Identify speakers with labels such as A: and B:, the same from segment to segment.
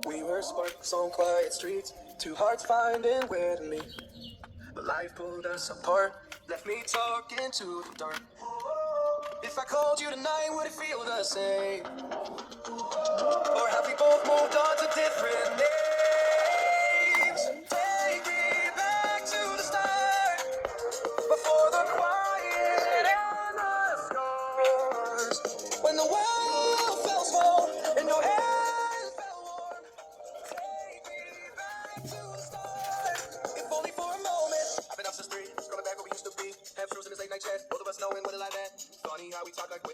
A: We were sparks on quiet streets, two hearts finding where to meet. But life pulled us apart, left me talking to the dark. If I called you tonight, would it feel the same? Or have we both moved on to different names? Take me back to the start, before the quiet and the scars. When the world fell small and your hand fell warm. Take me back to the start, if only for a moment. I've been up since 3, scrolling back where we used to be. Have frozen this late night chat, both of us knowing what it like that. Funny how we talk like we.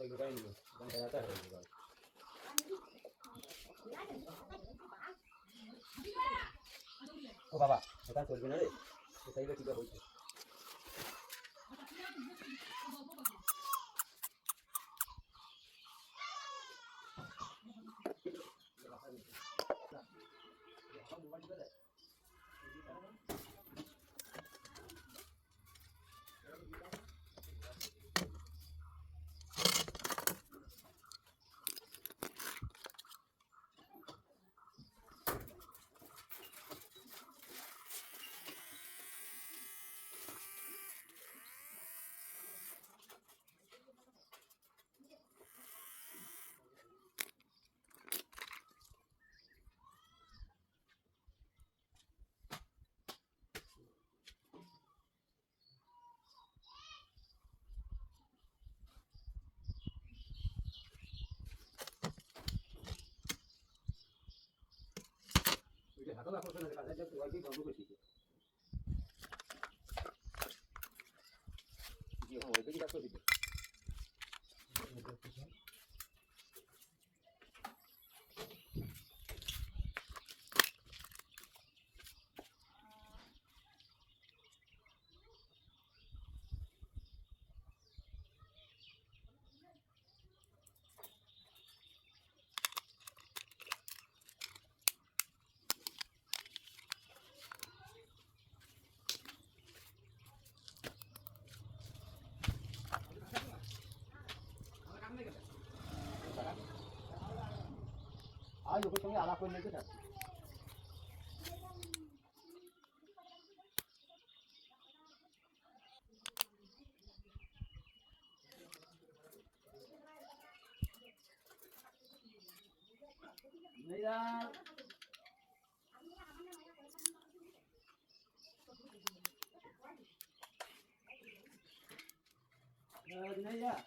B: पहिलं काही नाही पण काय आता आहे ओ बाबा आता सोडून रे ते सही ठीक आहे हाताला आपण काढायचं तेव्हा ती बांबू कशी जी हो ते टाकतो तिथे आज लोक तुम्ही आला पण नाही का नहीं यार नहीं यार